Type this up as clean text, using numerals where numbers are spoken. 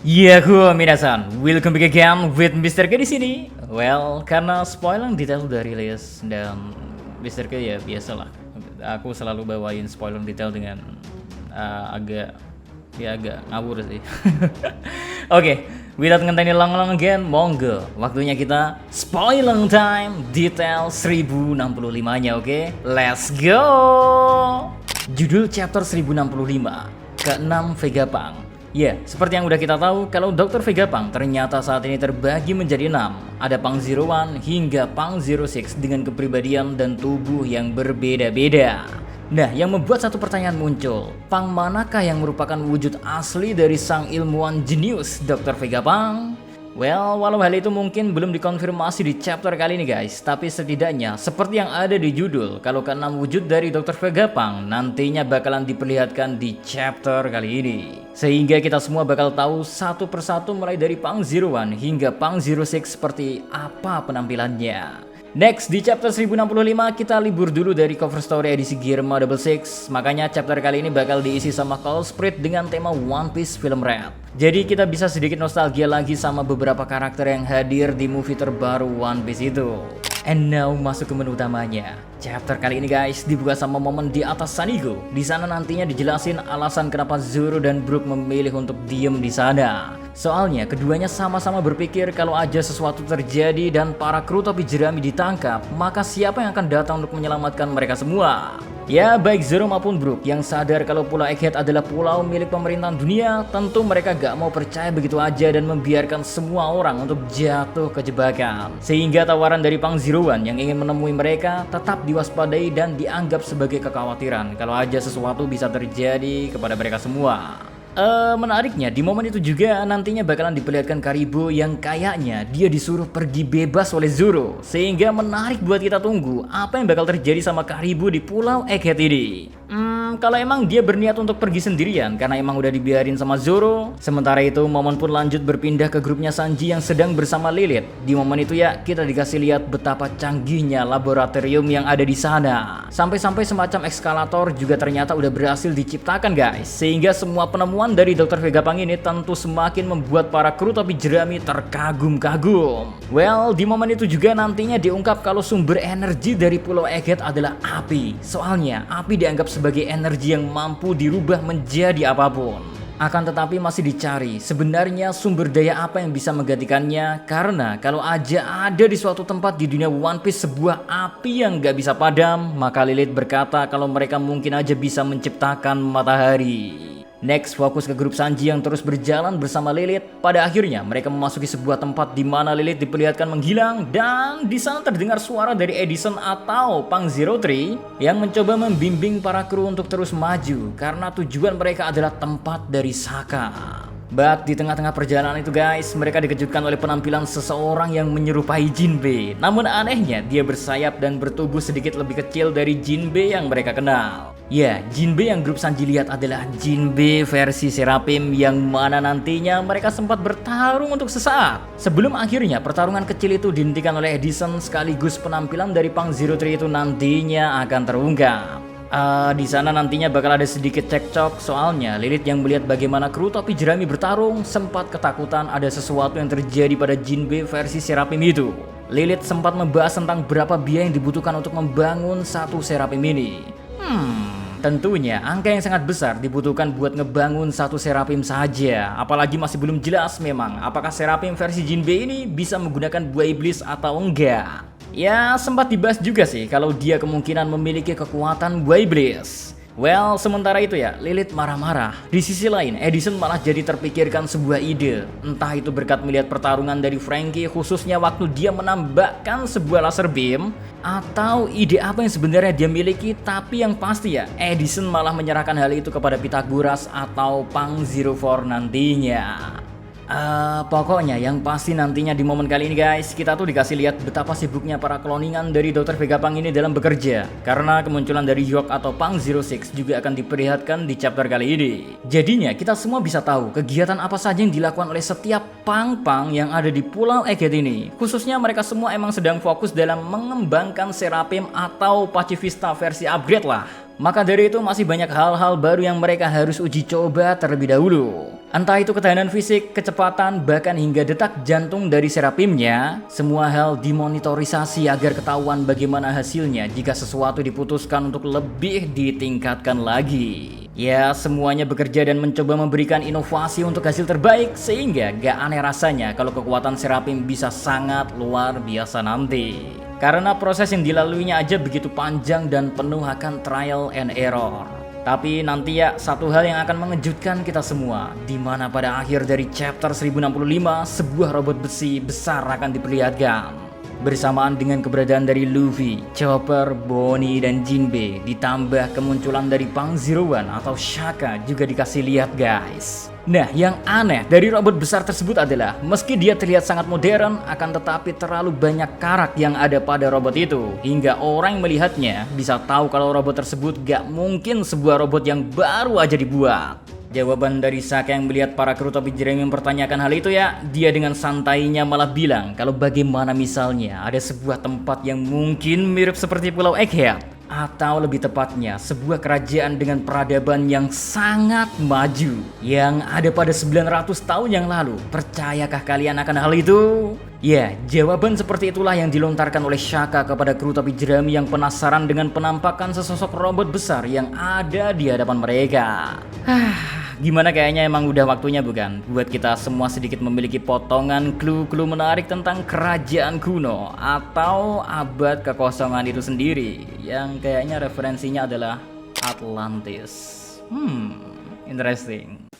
Yaku minasan, welcome back again with Mr. K di sini. Well, karena spoiler detail udah rilis dan Mr. K ya biasalah. Aku selalu bawain spoiler detail dengan agak ngawur sih. Oke, without ngenteni long again, monggo. Waktunya kita spoiler time detail 1065-nya, oke? Let's go. Judul chapter 1065, ke-6 Vegapunk. Ya, seperti yang udah kita tahu, kalau Dr. Vegapunk ternyata saat ini terbagi menjadi 6. Ada Punk Zero One hingga Punk Zero Six dengan kepribadian dan tubuh yang berbeda-beda. Nah, yang membuat satu pertanyaan muncul, Punk manakah yang merupakan wujud asli dari sang ilmuwan jenius Dr. Vegapunk? Well, walau hal itu mungkin belum dikonfirmasi di chapter kali ini guys, tapi setidaknya seperti yang ada di judul, kalau ke-6 wujud dari Dr. Vegapunk nantinya bakalan diperlihatkan di chapter kali ini. Sehingga kita semua bakal tahu satu persatu mulai dari Punk Zero One hingga Punk Zero Six seperti apa penampilannya. Next, di chapter 1065 kita libur dulu dari cover story edisi Gearma Double Six. Makanya chapter kali ini bakal diisi sama Call Spirit dengan tema One Piece Film Red. Jadi kita bisa sedikit nostalgia lagi sama beberapa karakter yang hadir di movie terbaru One Piece itu. And now masuk ke menu utamanya. Chapter kali ini guys dibuka sama momen di atas Sanigo. Di sana nantinya dijelasin alasan kenapa Zoro dan Brook memilih untuk diem di sana. Soalnya keduanya sama-sama berpikir kalau aja sesuatu terjadi dan para kru topi jerami ditangkap, maka siapa yang akan datang untuk menyelamatkan mereka semua? Ya, baik Zoro maupun Brook yang sadar kalau Pulau Egghead adalah pulau milik pemerintahan dunia, tentu mereka gak mau percaya begitu aja dan membiarkan semua orang untuk jatuh ke jebakan. Sehingga tawaran dari Punk Zero One yang ingin menemui mereka tetap diwaspadai dan dianggap sebagai kekhawatiran kalau aja sesuatu bisa terjadi kepada mereka semua. Menariknya di momen itu juga nantinya bakalan diperlihatkan Karibo yang kayaknya dia disuruh pergi bebas oleh Zoro. Sehingga menarik buat kita tunggu apa yang bakal terjadi sama Karibo di Pulau Egghead ini. Kalau emang dia berniat untuk pergi sendirian karena emang udah dibiarin sama Zoro. Sementara itu momen pun lanjut berpindah ke grupnya Sanji yang sedang bersama Lilith. Di momen itu ya kita dikasih lihat betapa canggihnya laboratorium yang ada di sana. Sampai-sampai semacam eskalator juga ternyata udah berhasil diciptakan guys. Sehingga semua penemuan dari Dr. Vegapunk ini tentu semakin membuat para kru topi jerami terkagum-kagum. Well, di momen itu juga nantinya diungkap kalau sumber energi dari Pulau Egghead adalah api. Soalnya api dianggap sebagai energi yang mampu dirubah menjadi apapun. Akan tetapi masih dicari sebenarnya sumber daya apa yang bisa menggantikannya, karena kalau aja ada di suatu tempat di dunia One Piece sebuah api yang gak bisa padam, maka Lilith berkata kalau mereka mungkin aja bisa menciptakan matahari. Next, fokus ke grup Sanji yang terus berjalan bersama Lilith. Pada akhirnya mereka memasuki sebuah tempat di mana Lilith diperlihatkan menghilang dan di sana terdengar suara dari Edison atau Punk Zero Three yang mencoba membimbing para kru untuk terus maju karena tujuan mereka adalah tempat dari Saka. But di tengah-tengah perjalanan itu guys, mereka dikejutkan oleh penampilan seseorang yang menyerupai Jinbe. Namun anehnya dia bersayap dan bertubuh sedikit lebih kecil dari Jinbe yang mereka kenal. Ya, Jinbe yang grup Sanji lihat adalah Jinbe versi Seraphim yang mana nantinya mereka sempat bertarung untuk sesaat. Sebelum akhirnya pertarungan kecil itu dihentikan oleh Edison sekaligus penampilan dari Punk Zero Three itu nantinya akan terungkap. Di sana nantinya bakal ada sedikit cekcok soalnya Lilith yang melihat bagaimana kru topi jerami bertarung sempat ketakutan ada sesuatu yang terjadi pada Jinbe versi Seraphim itu. Lilith sempat membahas tentang berapa biaya yang dibutuhkan untuk membangun satu Seraphim ini. Tentunya angka yang sangat besar dibutuhkan buat ngebangun satu Seraphim saja. Apalagi masih belum jelas memang apakah Seraphim versi Jinbe ini bisa menggunakan buah iblis atau enggak. Ya sempat dibahas juga sih kalau dia kemungkinan memiliki kekuatan buah iblis. Well, sementara itu ya Lilith marah-marah. Di sisi lain Edison malah jadi terpikirkan sebuah ide. Entah itu berkat melihat pertarungan dari Franky khususnya waktu dia menambahkan sebuah laser beam, atau ide apa yang sebenarnya dia miliki. Tapi yang pasti ya Edison malah menyerahkan hal itu kepada Pythagoras atau Punk Zero Four nantinya. Pokoknya yang pasti nantinya di momen kali ini guys, kita tuh dikasih lihat betapa sibuknya para kloningan dari Dr. Vegapunk ini dalam bekerja. Karena kemunculan dari York atau Punk Zero Six juga akan diperlihatkan di chapter kali ini. Jadinya kita semua bisa tahu kegiatan apa saja yang dilakukan oleh setiap Punk-Punk yang ada di Pulau Egghead ini. Khususnya mereka semua emang sedang fokus dalam mengembangkan Seraphim atau Pacifista versi upgrade lah. Maka dari itu masih banyak hal-hal baru yang mereka harus uji coba terlebih dahulu. Entah itu ketahanan fisik, kecepatan, bahkan hingga detak jantung dari Serapimnya, semua hal dimonitorisasi agar ketahuan bagaimana hasilnya jika sesuatu diputuskan untuk lebih ditingkatkan lagi. Ya, semuanya bekerja dan mencoba memberikan inovasi untuk hasil terbaik, sehingga gak aneh rasanya kalau kekuatan Serapim bisa sangat luar biasa nanti. Karena proses yang dilaluinya aja begitu panjang dan penuh akan trial and error. Tapi nanti ya, satu hal yang akan mengejutkan kita semua, di mana pada akhir dari chapter 1065 sebuah robot besi besar akan diperlihatkan. Bersamaan dengan keberadaan dari Luffy, Chopper, Bonnie, dan Jinbe, ditambah kemunculan dari Pang Zero One atau Shaka juga dikasih lihat guys. Nah, yang aneh dari robot besar tersebut adalah meski dia terlihat sangat modern, akan tetapi terlalu banyak karat yang ada pada robot itu, hingga orang yang melihatnya bisa tahu kalau robot tersebut gak mungkin sebuah robot yang baru aja dibuat. Jawaban dari Saka yang melihat para kru topi jerami mempertanyakan hal itu ya, dia dengan santainya malah bilang kalau bagaimana misalnya ada sebuah tempat yang mungkin mirip seperti Pulau Egghead, atau lebih tepatnya sebuah kerajaan dengan peradaban yang sangat maju yang ada pada 900 tahun yang lalu. Percayakah kalian akan hal itu? Ya, jawaban seperti itulah yang dilontarkan oleh Shaka kepada kru topi jerami yang penasaran dengan penampakan sesosok robot besar yang ada di hadapan mereka. Gimana, kayaknya emang udah waktunya bukan buat kita semua sedikit memiliki potongan clue-clue menarik tentang kerajaan kuno atau abad kekosongan itu sendiri yang kayaknya referensinya adalah Atlantis. Interesting.